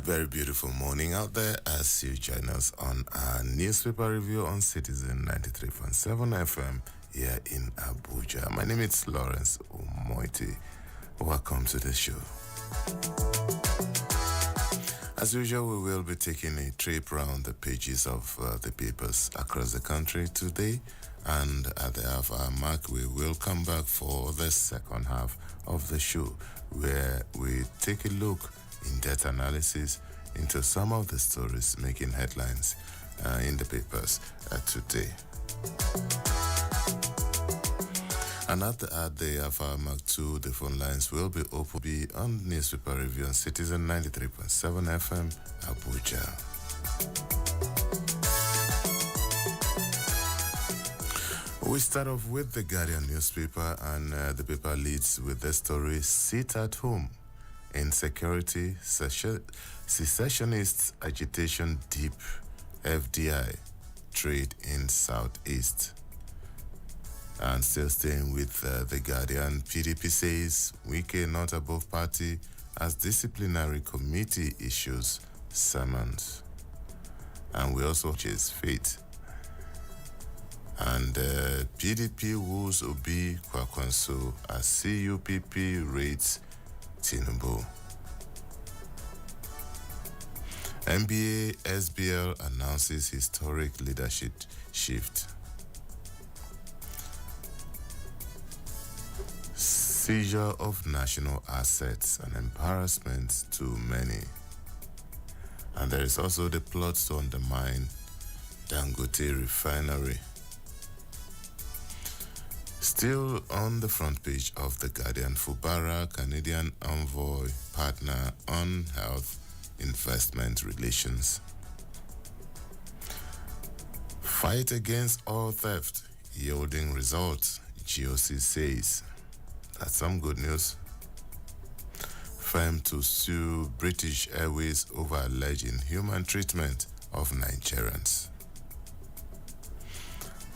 Very beautiful morning out there as you join us on our newspaper review on Citizen 93.7 FM here in Abuja. My name is Lawrence Omoiti. Welcome to the show. As usual, we will be taking a trip around the pages of the papers across the country today, and at the half hour mark, we will come back for the second half of the show, where we take a look in-depth analysis into some of the stories making headlines in the papers today. And at the Alpha Mark 2, the phone lines will be open on newspaper review on Citizen 93.7 FM, Abuja. We start off with the Guardian newspaper, and the paper leads with the story, Sit at Home. Insecurity, secessionists, agitation deep, FDI, trade in Southeast. And still staying with the Guardian, PDP says Wike not above party as disciplinary committee issues summons. And we also chase fate. And PDP woos Obi Kwakwanso as CUPP rates Tinubu. NBA SBL announces historic leadership shift. Seizure of national assets, an embarrassment to many. And there is also the plot to undermine Dangote refinery. Still on the front page of The Guardian, Fubara, Canadian envoy, partner on health investment relations. Fight against oil theft, yielding results, GOC says. That's some good news. Firm to sue British Airways over alleged inhuman treatment of Nigerians.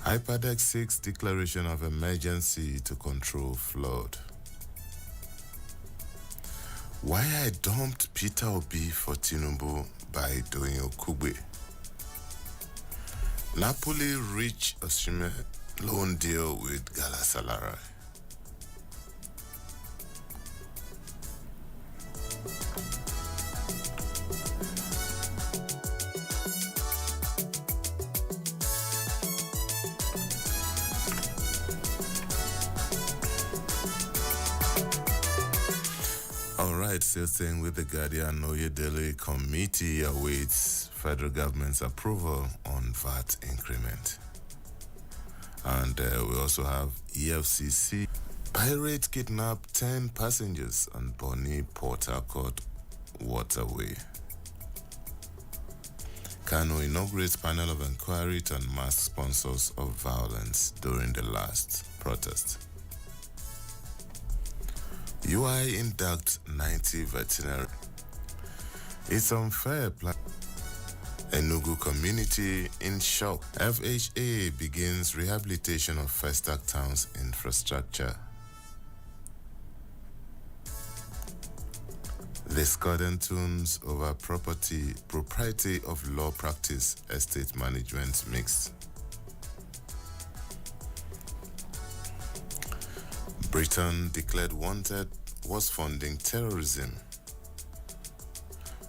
Hyperdeck seeks declaration of emergency to control flood. Why I dumped Peter Obi for Tinubu by doing Okugbe. Napoli reach Osimhen loan deal with Galatasaray. Still staying with the Guardian, Oyedele committee awaits federal government's approval on VAT increment. And we also have EFCC. Pirate kidnap 10 passengers on Bonny Port Harcourt waterway. Kano inaugurates panel of inquiry to unmask sponsors of violence during the last protest. UI induct 90 veterinary. It's unfair. Enugu community in shock. FHA begins rehabilitation of Festac town's infrastructure. Discordant tunes over propriety of law practice, estate management mixed. Britain declared wanted was funding terrorism.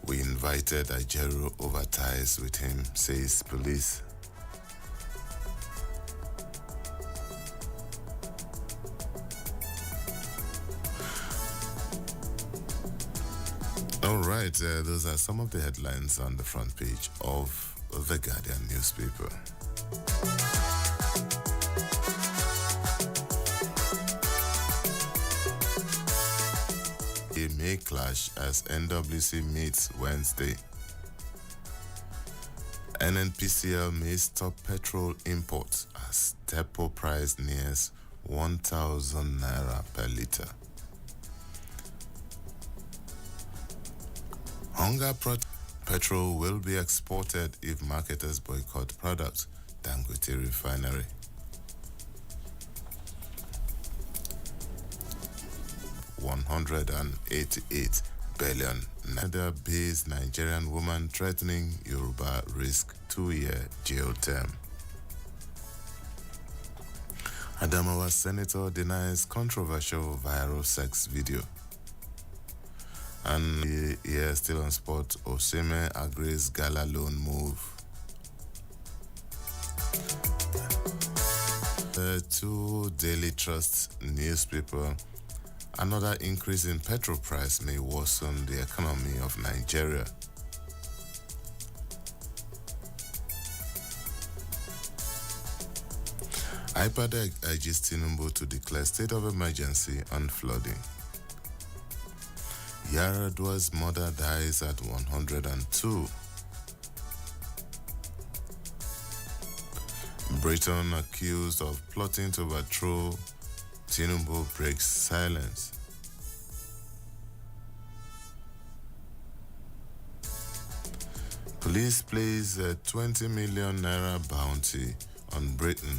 We invited Ajero over ties with him, says police. All right, those are some of the headlines on the front page of the Guardian newspaper. May clash as NWC meets Wednesday. NNPCL may stop petrol imports as depot price nears 1,000 naira per litre. Hunger petrol will be exported if marketers boycott products, Dangote refinery. $188 billion. Canada-based Nigerian woman threatening Yoruba risk 2-year jail term. Adamawa senator denies controversial viral sex video. And here, still on sport, Osimhen agrees Gala loan move. Two Daily Trust newspaper. Another increase in petrol price may worsen the economy of Nigeria. IPADEC urges Tinubu to declare state of emergency on flooding. Yaradwa's mother dies at 102. Britain accused of plotting to overthrow Tinubu breaks silence. Police place a 20 million naira bounty on Britain.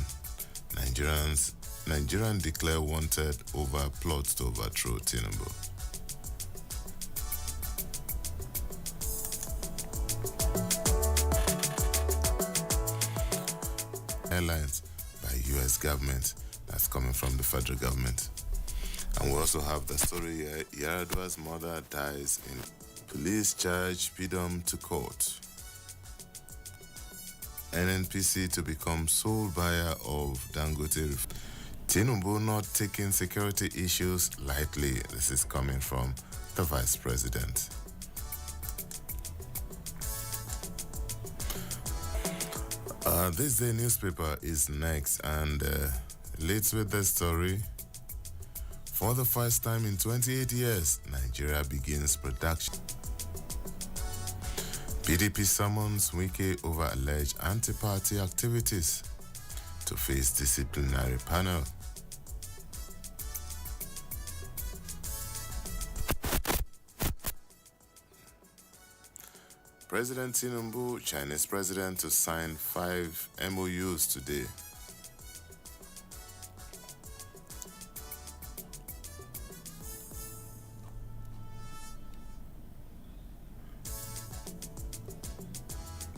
Nigerian declare wanted over plot to overthrow Tinubu. Airlines by U.S. government. That's coming from the federal government. And we also have the story here. Yaradwa's mother dies in police charge Pidum to court. NNPC to become sole buyer of Dangote. Tinubu not taking security issues lightly. This is coming from the Vice President. This day newspaper is next, and leads with the story. For the first time in 28 years, Nigeria begins production. PDP summons Wike over alleged anti-party activities to face disciplinary panel. President Tinubu, Chinese president, to sign 5 MOUs today.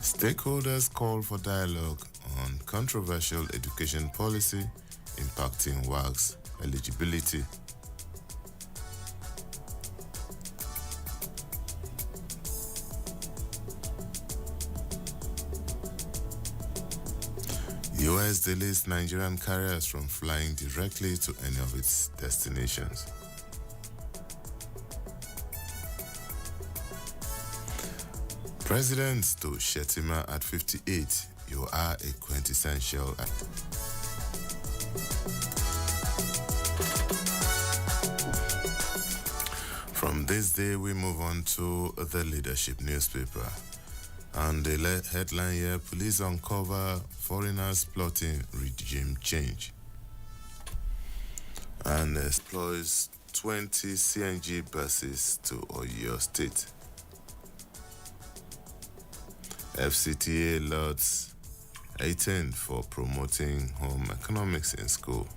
Stakeholders call for dialogue on controversial education policy impacting WAG's eligibility. US delays Nigerian carriers from flying directly to any of its destinations. President to Shettima at 58, you are a quintessential. From this day, we move on to the leadership newspaper. And the headline here, police uncover foreigners plotting regime change. And exploits 20 CNG buses to Oyo State. FCTA lots 18 for promoting home economics in school.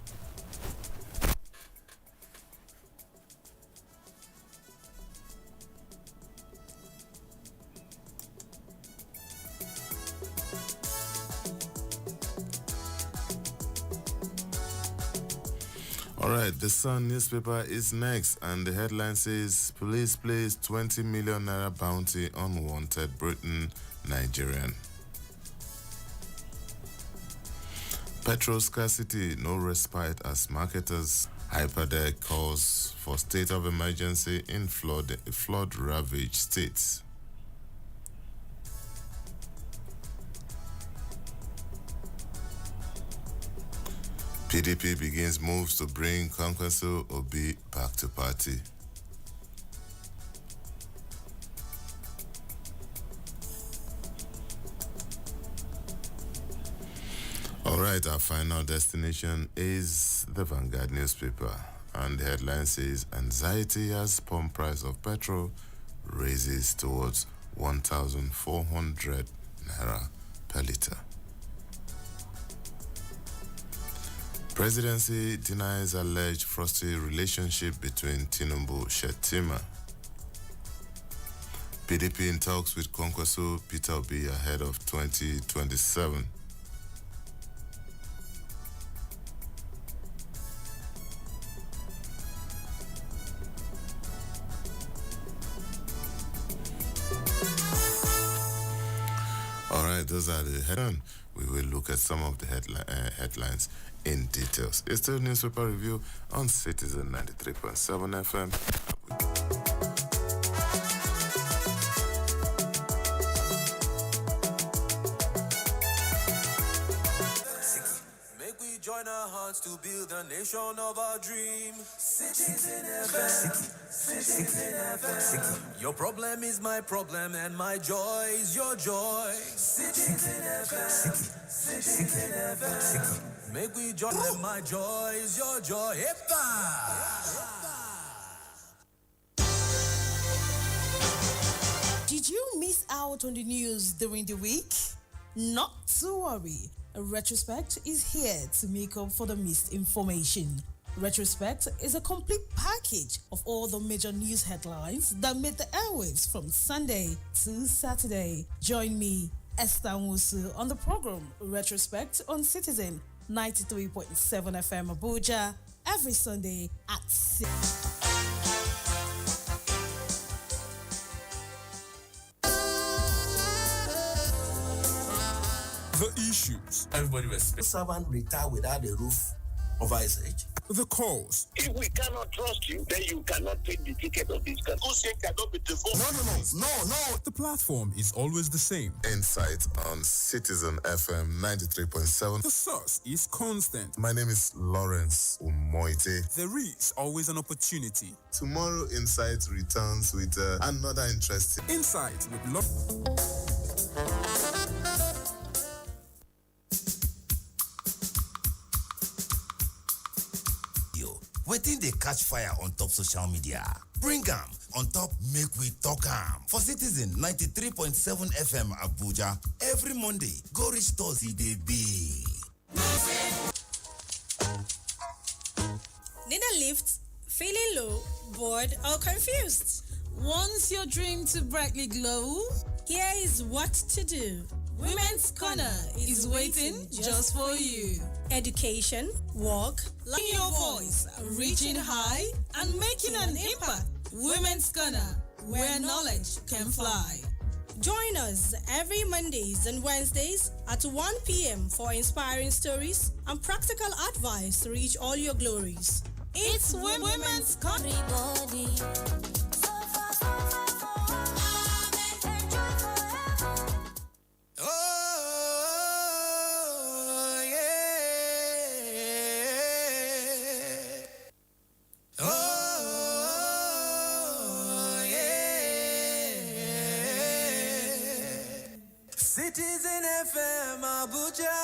Alright, the Sun newspaper is next, and the headline says, police place 20 million naira bounty on wanted Britain Nigerian. Petrol scarcity, no respite as marketers. IPADEC calls for state of emergency in flood-ravaged states. PDP begins moves to bring Kwankwaso Obi back to party. Alright, our final destination is the Vanguard newspaper, and the headline says, anxiety as pump price of petrol raises towards 1,400 naira per litre. Presidency denies alleged frosty relationship between Tinubu Shettima. PDP in talks with Kwankwaso Peter Obi ahead of 2027. All right, those are the headlines. We will look at some of the headlines in details. It's still newspaper review on Citizen 93.7 FM. Make we join our hearts to build a nation of our dream. Citizen FM. Citizen FM. Your problem is my problem and my joy is your joy. Citizen FM. Citizen FM. Make we join them, my joy is your joy. Did you miss out on the news during the week? Not to worry. Retrospect is here to make up for the missed information. Retrospect is a complete package of all the major news headlines that made the airwaves from Sunday to Saturday. Join me, Esther Nwusu, on the program Retrospect on Citizen 93.7 FM Abuja every Sunday at 6. The issues. Everybody respects. Servant retire without a roof over his head. The cause. If we cannot trust you, then you cannot take the ticket of this country. Who said cannot be divorced? No. The platform is always the same. Insight on Citizen FM 93.7. The source is constant. My name is Lawrence Umoite. There is always an opportunity. Tomorrow, Insight returns with another interesting Insight with Waiting they catch fire on top social media. Bring am on top, make we talk am. For Citizen 93.7 FM Abuja, every Monday, go reach Thursday they be. Need a lift? Feeling low, bored, or confused? Wants your dream to brightly glow? Here is what to do. Women's Corner is waiting just for you. Education, work, Learning your voice, reaching high, and making an impact. Women's Corner, where knowledge can fly. Join us every Mondays and Wednesdays at 1 p.m. for inspiring stories and practical advice to reach all your glories. It's Women's Corner. Citizen FM Abuja.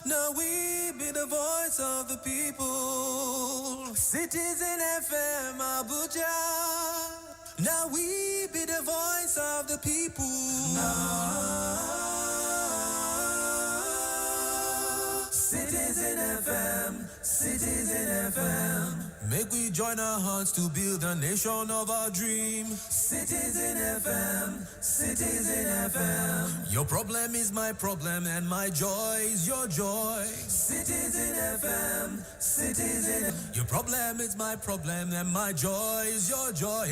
Now we be the voice of the people. Citizen FM Abuja. Now we be the voice of the people. Citizen FM, Citizen FM. Make we join our hearts to build a nation of our dream. Citizen FM, Citizen FM. Your problem is my problem and my joy is your joy. Citizen FM, Citizen. Your problem is my problem and my joy is your joy.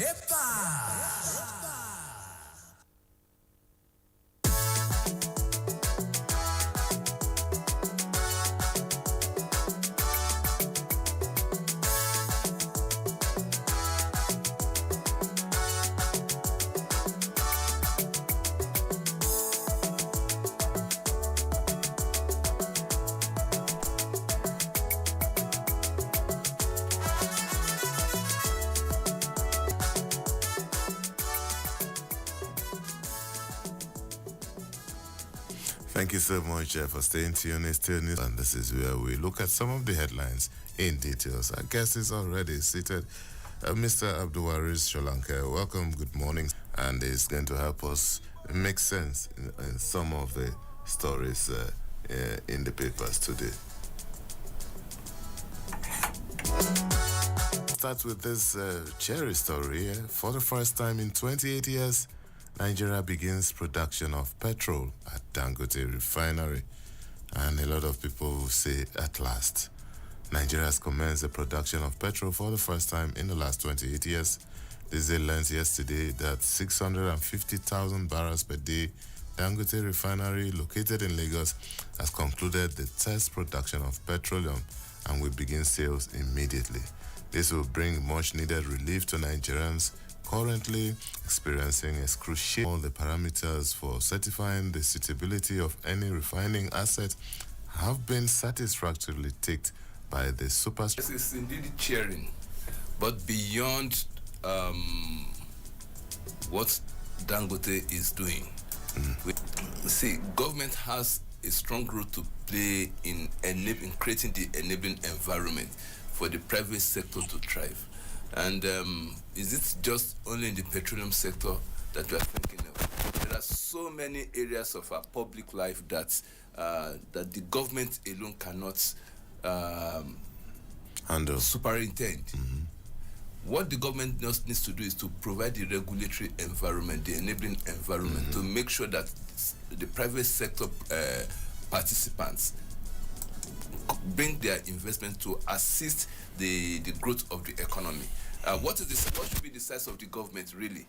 Thank you so much for staying tuned. It's still news, and this is where we look at some of the headlines in details. Our guest is already seated, Mr. Abdulwaris Sholanke. Welcome, good morning, and he's going to help us make sense in some of the stories in the papers today. start with this cherry story. For the first time in 28 years, Nigeria begins production of petrol at Dangote Refinery. And a lot of people say, at last. Nigeria has commenced the production of petrol for the first time in the last 28 years. This learned yesterday that 650,000 barrels per day Dangote Refinery, located in Lagos, has concluded the test production of petroleum and will begin sales immediately. This will bring much-needed relief to Nigerians currently experiencing excruciating. All the parameters for certifying the suitability of any refining asset have been satisfactorily ticked by the super. This is indeed cheering, but beyond what Dangote is doing. See, government has a strong role to play in creating the enabling environment for the private sector to thrive. And is it just only in the petroleum sector that we are thinking of? There are so many areas of our public life that the government alone cannot handle, superintend. What the government just needs to do is to provide the regulatory environment, the enabling environment, to make sure that the private sector participants bring their investment to assist the growth of the economy. What should be the size of the government, really?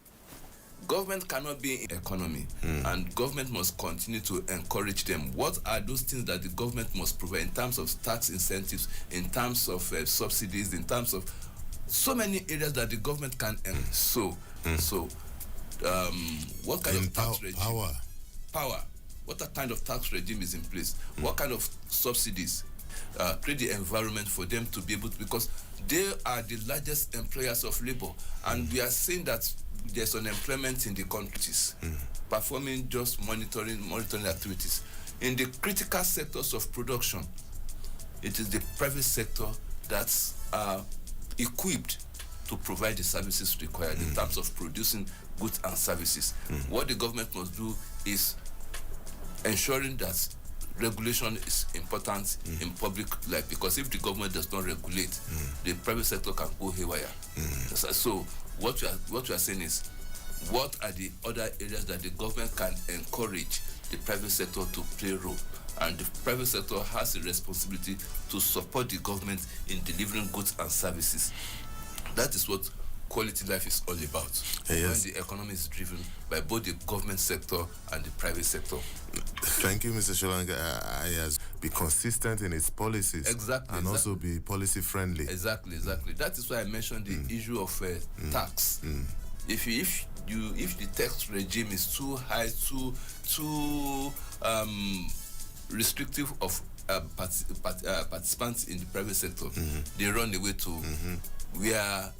Government cannot be in economy, and government must continue to encourage them. What are those things that the government must provide in terms of tax incentives, in terms of subsidies, in terms of so many areas that the government can what kind of tax regime? Power. What kind of tax regime is in place? What kind of subsidies? Create the environment for them to be able to, because they are the largest employers of labor, and we are seeing that there's unemployment in the countries, performing just monitoring activities. In the critical sectors of production, it is the private sector that's equipped to provide the services required in terms of producing goods and services. What the government must do is ensuring that regulation is important in public life, because if the government does not regulate, the private sector can go haywire. So what we are saying is, what are the other areas that the government can encourage the private sector to play a role? And the private sector has a responsibility to support the government in delivering goods and services. That is what quality life is all about. Yes. When the economy is driven by both the government sector and the private sector. Thank you, Mr. Sholanga. I has be consistent in its policies, and also be policy friendly. Exactly. That is why I mentioned the issue of tax. If the tax regime is too high, too restrictive of participants in the private sector, they run away to where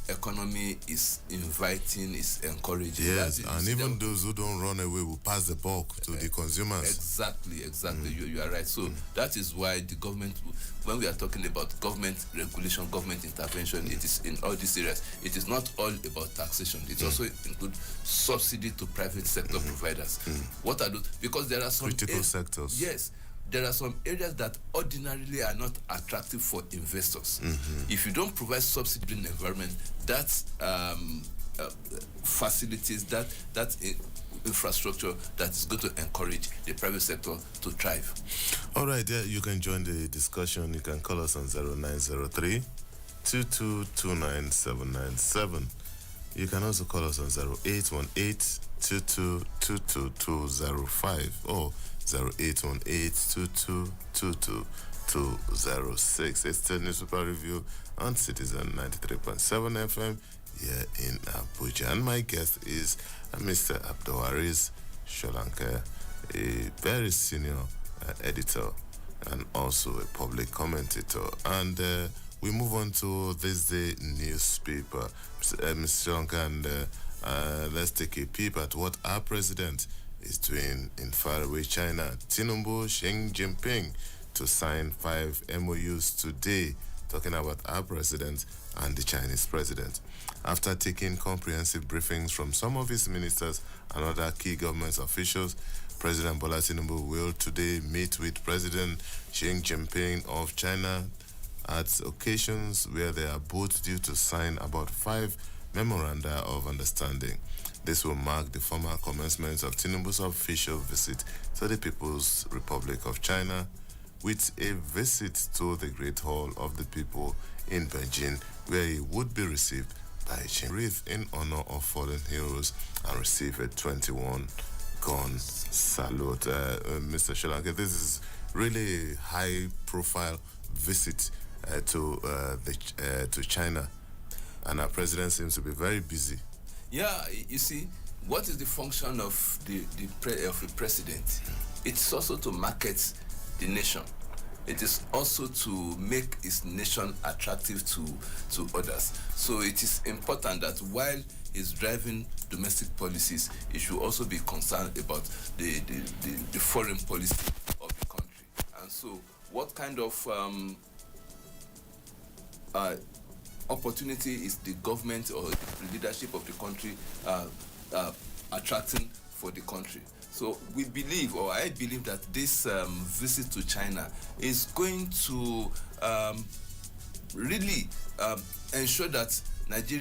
economy is inviting, is encouraging. Yes, and even those who don't run away will pass the bulk to the consumers. Exactly. You are right. So that is why the government, when we are talking about government regulation, government intervention, it is in all these areas. It is not all about taxation. It also includes subsidy to private sector providers. What are those? Because there are some critical sectors. Yes. There are some areas that ordinarily are not attractive for investors. If you don't provide subsidy in the environment, that facilities, that infrastructure that is going to encourage the private sector to thrive. All right, you can join the discussion. You can call us on 0903 2229797. You can also call us on 0818 222205 or 0818-2222-206. It's the newspaper review on Citizen 93.7 FM here in Abuja. And my guest is Mr. Abdulwaris Sholanke, a very senior editor and also a public commentator. And we move on to this day newspaper. Mr. Sholanke, and let's take a peep at what our president is doing in faraway China. Tinubu, Xi Jinping to sign 5 MOUs today, talking about our president and the Chinese president. After taking comprehensive briefings from some of his ministers and other key government officials, President Bola Tinubu will today meet with President Xi Jinping of China at occasions where they are both due to sign about 5 memoranda of understanding. This will mark the formal commencement of Tinubu's official visit to the People's Republic of China, with a visit to the Great Hall of the People in Beijing, where he would be received by a wreath in honor of fallen heroes and receive a 21-gun salute. Mr. Sholanke, this is really a high-profile visit to China, and our president seems to be very busy. Yeah, you see, what is the function of the president? It's also to market the nation. It is also to make his nation attractive to others. So it is important that while he's driving domestic policies, he should also be concerned about the foreign policy of the country. And so what kind of opportunity is the government or the leadership of the country attracting for the country? So we believe, or I believe, that this visit to China is going to really ensure that Nigeria